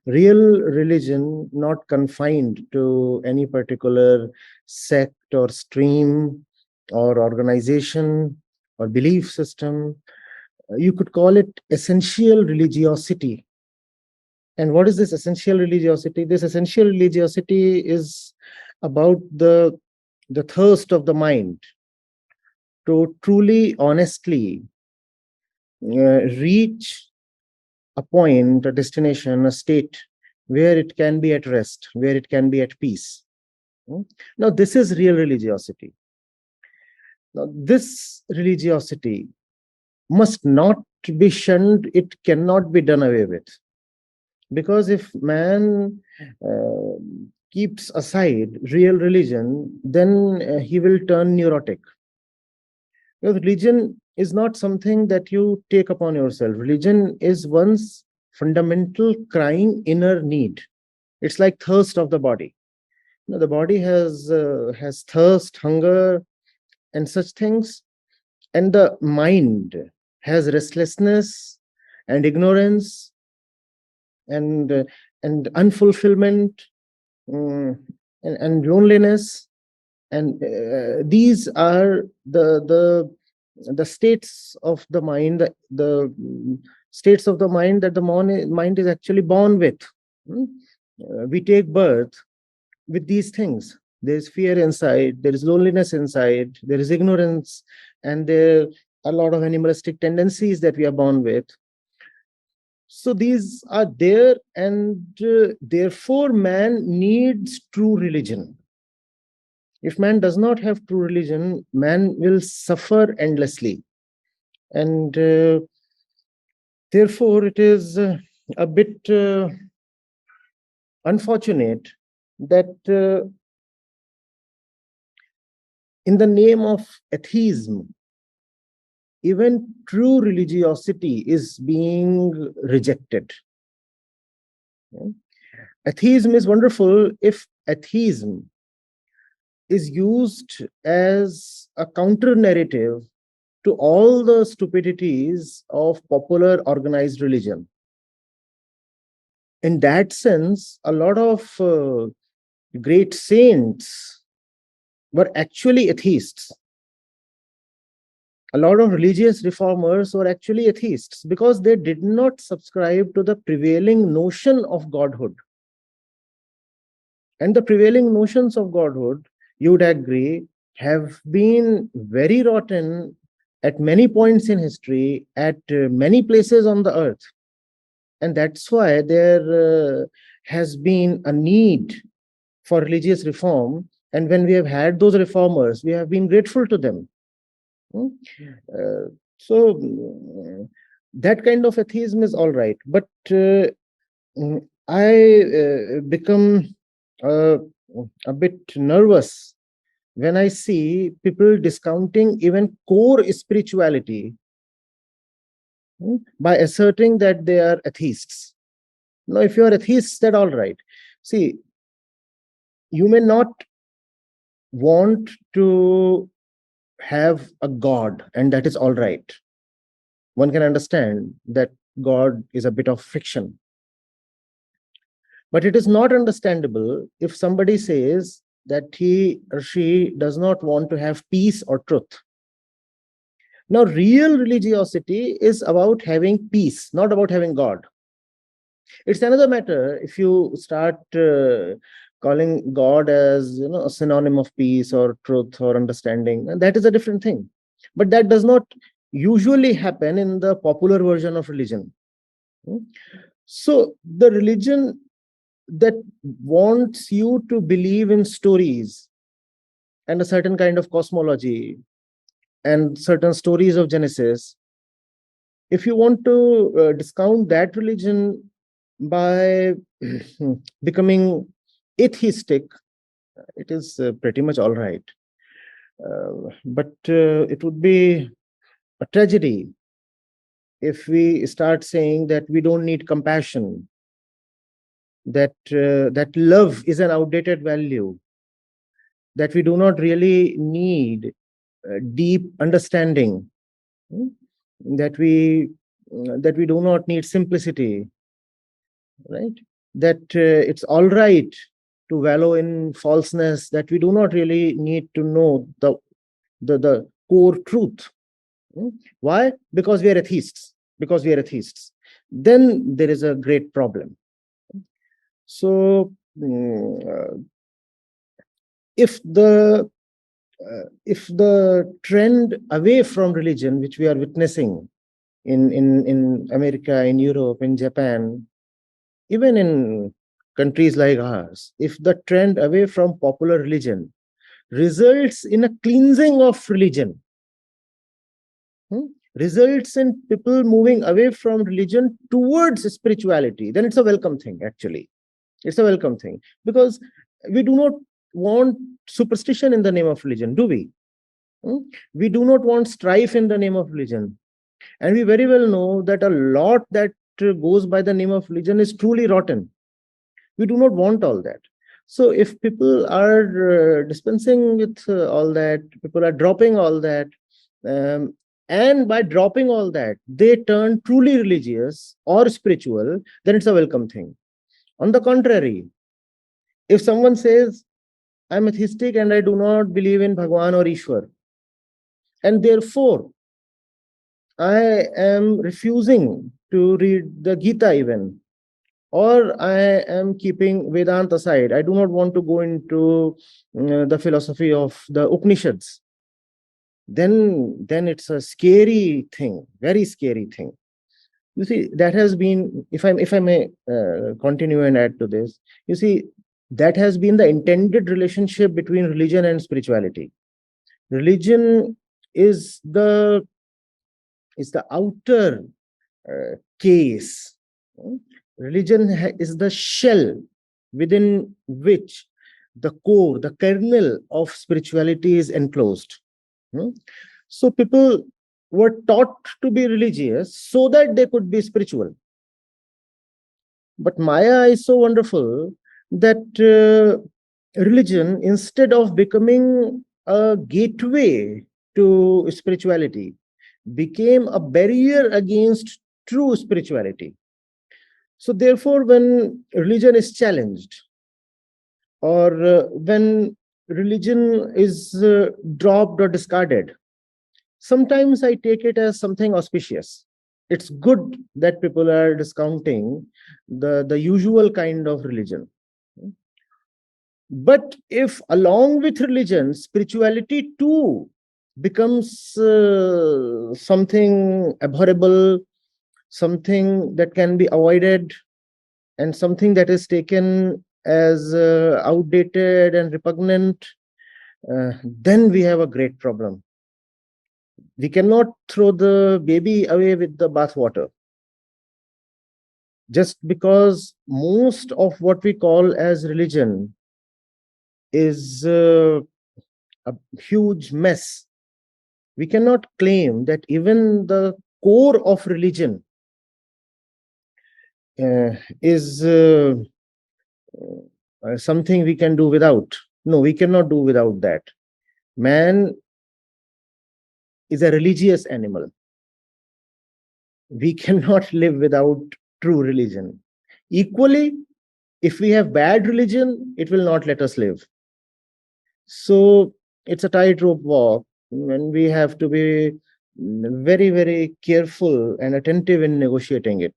Real religion, not confined to any particular sect or stream or organization or belief system. You could call it essential religiosity. And what is this essential religiosity? This essential religiosity is about the thirst of the mind to truly, honestly reach a point, a destination, a state where it can be at rest, where it can be at peace. Now, this is real religiosity. Now, this religiosity must not be shunned, it cannot be done away with. Because if man uh, keeps aside real religion, then he will turn neurotic. Because religion is not something that you take upon yourself. Religion is one's fundamental crying inner need. It's like thirst of the body. The body has thirst, hunger, and such things, and the mind has restlessness and ignorance and and unfulfillment, um, and loneliness, and these are the states of the mind, the states of the mind that the mind is actually born with. Hmm? We take birth with these things. There's fear inside, there is loneliness inside, there is ignorance, and there are a lot of animalistic tendencies that we are born with. So these are there, and therefore man needs true religion. If man does not have true religion, man will suffer endlessly. And therefore, it is a bit unfortunate that in the name of atheism, even true religiosity is being rejected. Atheism is wonderful if atheism is used as a counter narrative to all the stupidities of popular organized religion. In that sense, a lot of great saints were actually atheists. A lot of religious reformers were actually atheists because they did not subscribe to the prevailing notion of godhood. And the prevailing notions of godhood, you would agree, have been very rotten at many points in history, at many places on the earth. And that's why there has been a need for religious reform. And when we have had those reformers, we have been grateful to them. So that kind of atheism is all right. But I become uh, a bit nervous when I see people discounting even core spirituality by asserting that they are atheists. Now, if you are atheists, then all right. See, you may not want to have a God, and that is all right. One can understand that God is a bit of fiction. But it is not understandable if somebody says that he or she does not want to have peace or truth. Now, real religiosity is about having peace, not about having God. It's another matter if you start calling God as a synonym of peace or truth or understanding, and that is a different thing. But that does not usually happen in the popular version of religion. So the religion that wants you to believe in stories and a certain kind of cosmology and certain stories of Genesis, if you want to discount that religion by becoming atheistic, it is pretty much all right. But it would be a tragedy if we start saying that we don't need compassion, that love is an outdated value, that we do not really need deep understanding, hmm, that we do not need simplicity, right? that it's all right to wallow in falseness, that we do not really need to know the core truth. Why? Because we are atheists. Because we are atheists. Then there is a great problem. So, if the trend away from religion, which we are witnessing in America, in Europe, in Japan, even in countries like ours, if the trend away from popular religion results in a cleansing of religion, results in people moving away from religion towards spirituality, then it's a welcome thing, actually. It's a welcome thing, because we do not want superstition in the name of religion, do we? We do not want strife in the name of religion. And we very well know that a lot that goes by the name of religion is truly rotten. We do not want all that. So if people are dispensing with all that, people are dropping all that, and by dropping all that, they turn truly religious or spiritual, then it's a welcome thing. On the contrary, if someone says, I'm atheistic and I do not believe in Bhagwan or Ishwar, and therefore I am refusing to read the Gita even, or I am keeping Vedanta aside, I do not want to go into the philosophy of the Upanishads, then it's a scary thing, very scary thing. You see, that has been, if I may continue and add to this, you see, that has been the intended relationship between religion and spirituality. Religion is the outer case. Religion is the shell within which the core, the kernel of spirituality is enclosed. So people were taught to be religious so that they could be spiritual. But Maya is so wonderful that religion, instead of becoming a gateway to spirituality, became a barrier against true spirituality. So therefore, when religion is challenged, or when religion is dropped or discarded, sometimes I take it as something auspicious. It's good that people are discounting the usual kind of religion. But if along with religion, spirituality too becomes something abhorrible, something that can be avoided, and something that is taken as outdated and repugnant, then we have a great problem. We cannot throw the baby away with the bathwater. Just because most of what we call as religion is a huge mess, we cannot claim that even the core of religion is something we can do without. No, we cannot do without that. Man is a religious animal. We cannot live without true religion. Equally, if we have bad religion, it will not let us live. So it's a tightrope walk, and we have to be very, very careful and attentive in negotiating it.